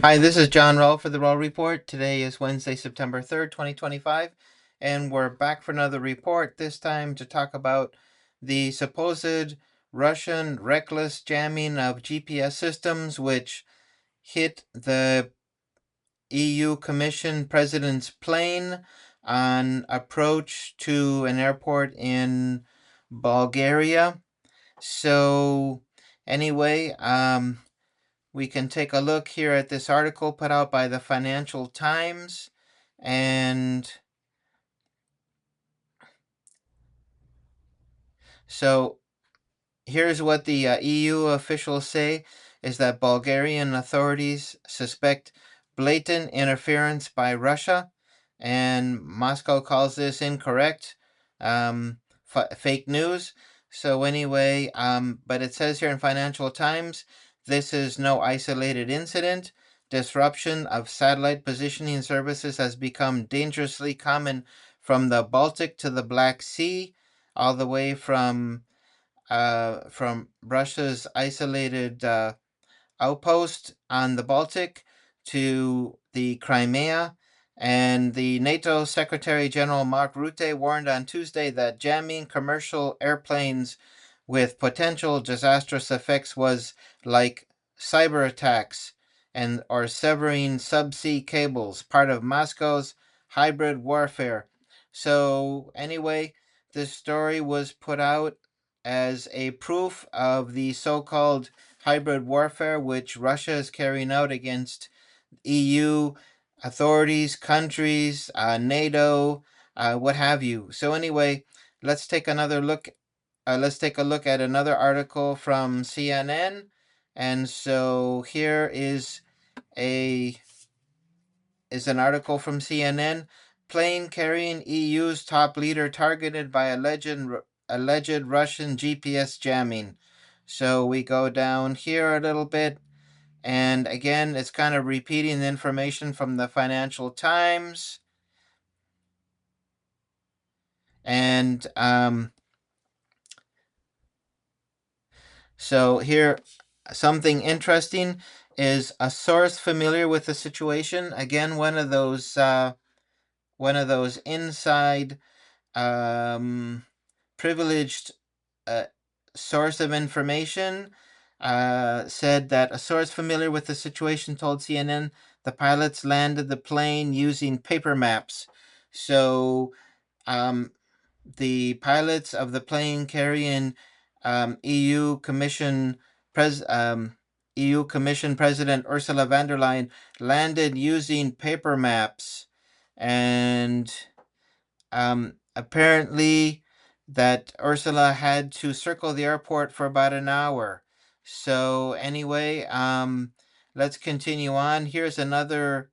Hi, this is John Rowell for the Rowell Report. Today is Wednesday, September 3rd, 2025, and we're back for another report, this time to talk about the supposed Russian reckless jamming of GPS systems, which hit the EU Commission President's plane on approach to an airport in Bulgaria. So, anyway, we can take a look here at this article put out by the Financial Times. And so here's what the EU officials say is that Bulgarian authorities suspect blatant interference by Russia, and Moscow calls this incorrect, fake news. So anyway, but it says here in Financial Times, this is no isolated incident. Disruption of satellite positioning services has become dangerously common from the Baltic to the Black Sea, all the way from Russia's isolated outpost on the Baltic to the Crimea. And the NATO Secretary General Mark Rutte warned on Tuesday that jamming commercial airplanes with potential disastrous effects was like cyber attacks and or severing subsea cables, part of Moscow's hybrid warfare. So anyway, this story was put out as a proof of the so-called hybrid warfare which Russia is carrying out against EU authorities, countries, NATO, what have you. So anyway, let's take another look. Let's take a look at another article from CNN. And so here a is an article from CNN. Plane carrying EU's top leader targeted by alleged Russian GPS jamming. So we go down here a little bit, and again, it's kind of repeating the information from the Financial Times. And so here, something interesting is a source familiar with the situation. Again, one of those inside privileged uh, source of information said that a source familiar with the situation told CNN the pilots landed the plane using paper maps. So the pilots of the plane carrying EU Commission pres EU Commission President Ursula von der Leyen landed using paper maps, and apparently that Ursula had to circle the airport for about an hour. So anyway, let's continue on. Here's another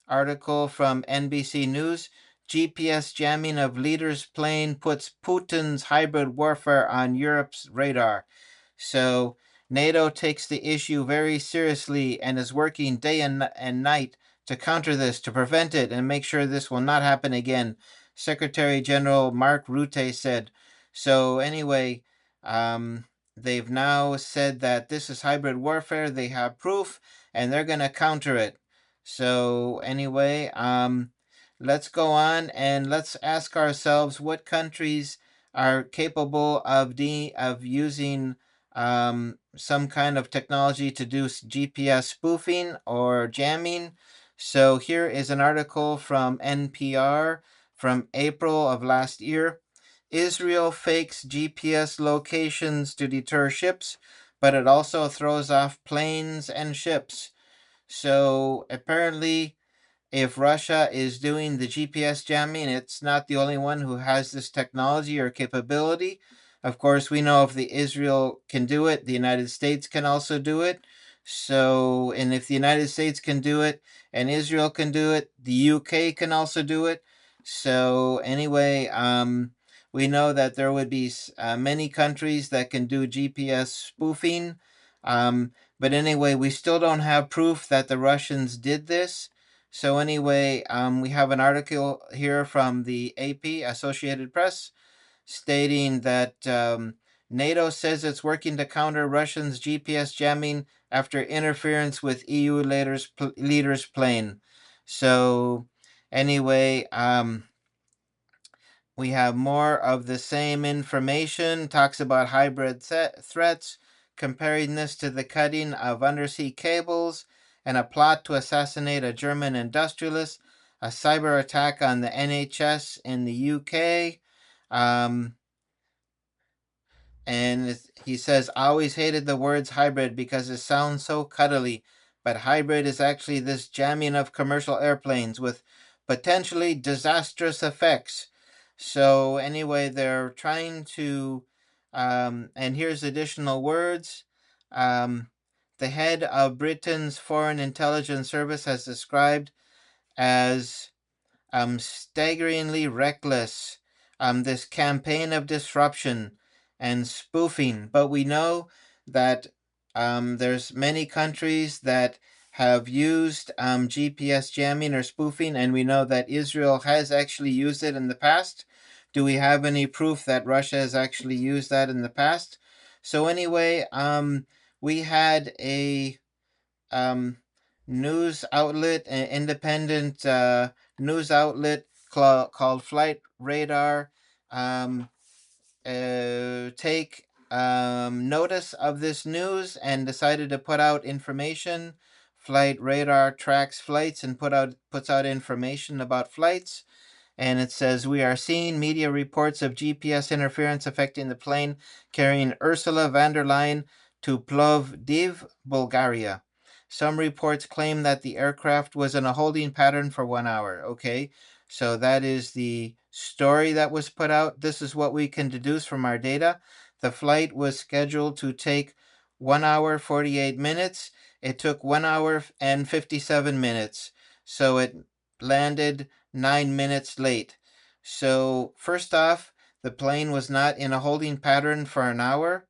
article from NBC News. GPS jamming of leader's plane puts Putin's hybrid warfare on Europe's radar. So NATO takes the issue very seriously and is working day and night to counter this, to prevent it, and make sure this will not happen again. Secretary General Mark Rutte said. So anyway, they've now said that this is hybrid warfare. They have proof, and they're going to counter it. So anyway, let's go on and let's ask ourselves what countries are capable of using some kind of technology to do GPS spoofing or jamming. So here is an article from NPR from April of last year. Israel fakes GPS locations to deter ships, but it also throws off planes and ships. So apparently, if Russia is doing the GPS jamming, it's not the only one who has this technology or capability. Of course, we know if the Israel can do it, the United States can also do it. So, and if the United States can do it and Israel can do it, the UK can also do it. So, anyway, we know that there would be many countries that can do GPS spoofing. But anyway, we still don't have proof that the Russians did this. So anyway, we have an article here from the AP, Associated Press, stating that NATO says it's working to counter Russians' GPS jamming after interference with EU leaders' plane. So, anyway, we have more of the same information, talks about hybrid threats, comparing this to the cutting of undersea cables, and a plot to assassinate a German industrialist, a cyber attack on the NHS in the UK. Um, and he says, I always hated the words hybrid because it sounds so cuddly. But hybrid is actually this jamming of commercial airplanes with potentially disastrous effects. So, anyway, they're trying to, and here's additional words. Um, the head of Britain's Foreign Intelligence Service has described as staggeringly reckless, this campaign of disruption and spoofing. But we know that there's many countries that have used GPS jamming or spoofing, and we know that Israel has actually used it in the past. Do we have any proof that Russia has actually used that in the past? So anyway, we had a um, news outlet, an independent news outlet called Flight Radar, um, take notice of this news and decided to put out information. Flight Radar tracks flights and puts out information about flights. And it says, we are seeing media reports of GPS interference affecting the plane carrying Ursula Von der Leyen to Plovdiv, Bulgaria. Some reports claim that the aircraft was in a holding pattern for 1 hour. Okay, so that is the story that was put out. This is what we can deduce from our data. The flight was scheduled to take 1 hour, 48 minutes. It took 1 hour and 57 minutes. So it landed 9 minutes late. So, first off, the plane was not in a holding pattern for an hour.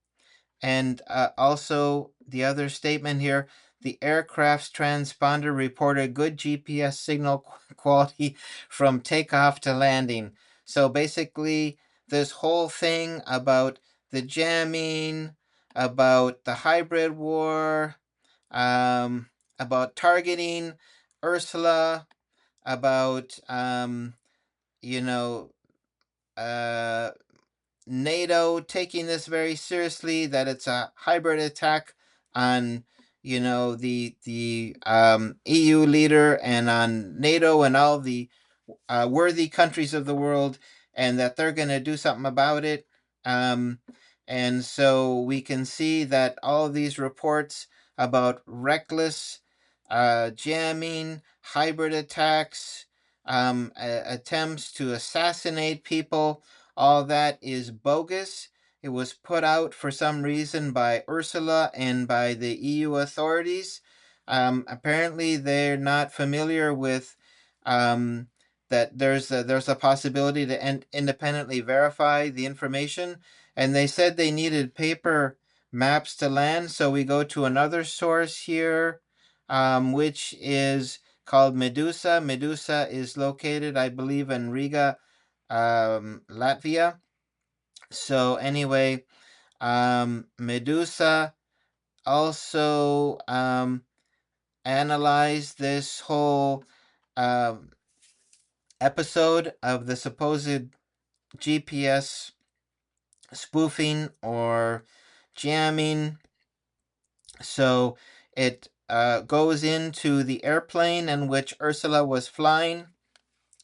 And also, the other statement here, the aircraft's transponder reported good GPS signal quality from takeoff to landing. So basically, this whole thing about the jamming, about the hybrid war, about targeting Ursula, about you know uh, NATO taking this very seriously, that it's a hybrid attack on the EU leader and on NATO and all the worthy countries of the world, and that they're going to do something about it. Um, and so we can see that all of these reports about reckless jamming, hybrid attacks, attempts to assassinate people, all that is bogus. It was put out for some reason by Ursula and by the EU authorities. Apparently, they're not familiar with that there's a possibility to independently verify the information, and they said they needed paper maps to land. So we go to another source here, which is called Medusa. Medusa is located, I believe, in Riga, Latvia. So anyway, Medusa also analyzed this whole um, episode of the supposed GPS spoofing or jamming. So it goes into the airplane in which Ursula was flying,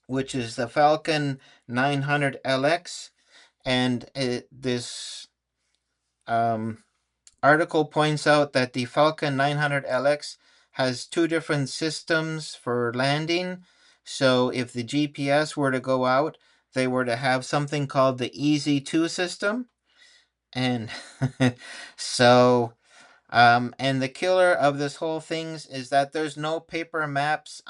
which is the Falcon 900LX. And this article points out that the Falcon 900LX has two different systems for landing. So if the GPS were to go out, they were to have something called the Easy 2 system. And so, and the killer of this whole thing is that there's no paper maps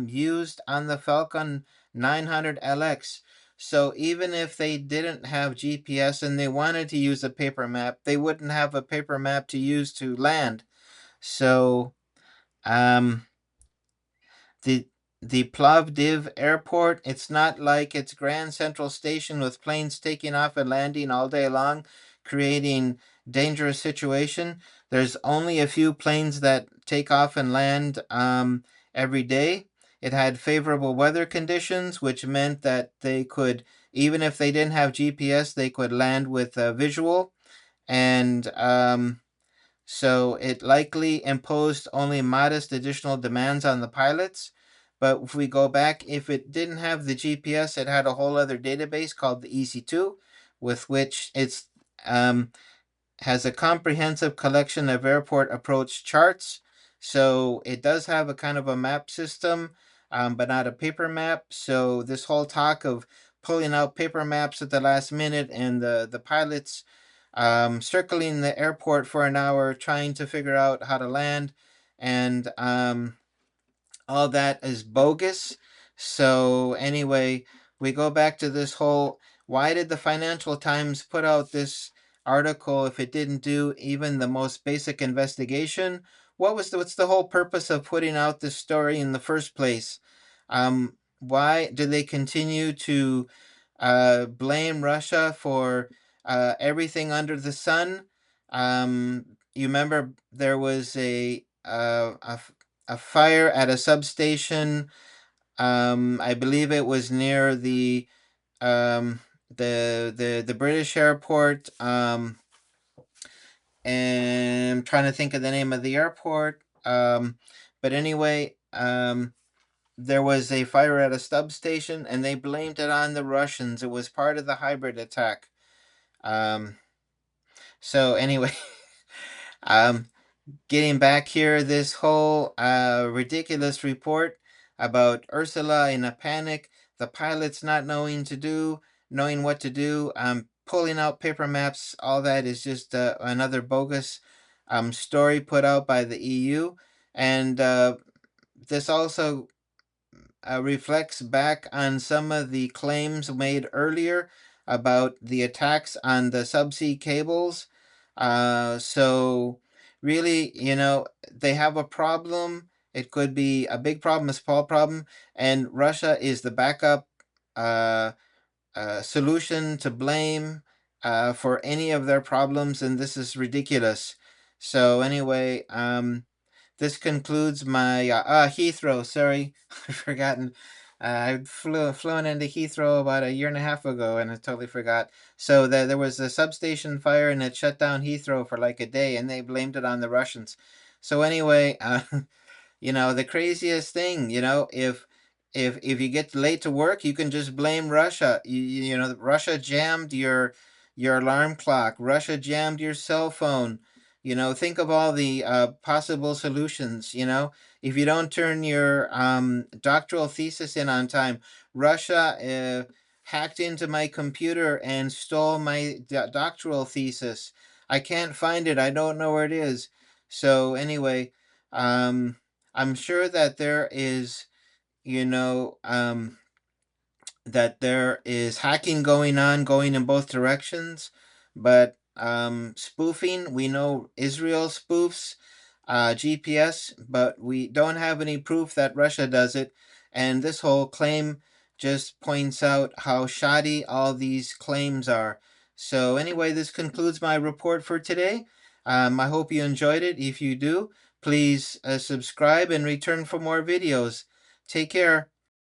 used on the Falcon 900LX. So even if they didn't have GPS and they wanted to use a paper map, they wouldn't have a paper map to use to land. So, um, the the Plovdiv airport, it's not like it's Grand Central Station with planes taking off and landing all day long, creating dangerous situation. There's only a few planes that take off and land every day. It had favorable weather conditions, which meant that they could, even if they didn't have GPS, they could land with a visual. And so it likely imposed only modest additional demands on the pilots. But if we go back, if it didn't have the GPS, it had a whole other database called the EC2, with which it's has a comprehensive collection of airport approach charts. So it does have a kind of a map system, but not a paper map. So this whole talk of pulling out paper maps at the last minute and the pilots circling the airport for an hour trying to figure out how to land and all that is bogus. So anyway, we go back to this whole, why did the Financial Times put out this article if it didn't do even the most basic investigation? What's the whole purpose of putting out this story in the first place? Why do they continue to blame Russia for everything under the sun? You remember there was a fire at a substation. I believe it was near um, the British airport. And I'm trying to think of the name of the airport. But anyway, there was a fire at a substation, and they blamed it on the Russians. It was part of the hybrid attack. Um, so anyway, um, getting back here, this whole ridiculous report about Ursula in a panic, the pilots not knowing what to do, pulling out paper maps, all that is just another bogus story put out by the EU. And this also reflects back on some of the claims made earlier about the attacks on the subsea cables. So, really, they have a problem. It could be a big problem, a small problem, and Russia is the backup uh, solution to blame for any of their problems, and this is ridiculous. So, anyway, this concludes my Heathrow. Sorry, I've forgotten. I flown into Heathrow about a year and a half ago, and I totally forgot. So there was a substation fire, and it shut down Heathrow for like a day, and they blamed it on the Russians. So anyway, the craziest thing, if you get late to work, you can just blame Russia. Russia jammed your alarm clock. Russia jammed your cell phone. Think of all the possible solutions. If you don't turn your doctoral thesis in on time, Russia hacked into my computer and stole my doctoral thesis. I can't find it. I don't know where it is. So anyway, um, I'm sure that there is hacking going on, going in both directions, but spoofing, we know Israel spoofs GPS, but we don't have any proof that Russia does it. And this whole claim just points out how shoddy all these claims are. So, anyway, this concludes my report for today. I hope you enjoyed it. If you do, please subscribe and return for more videos. Take care.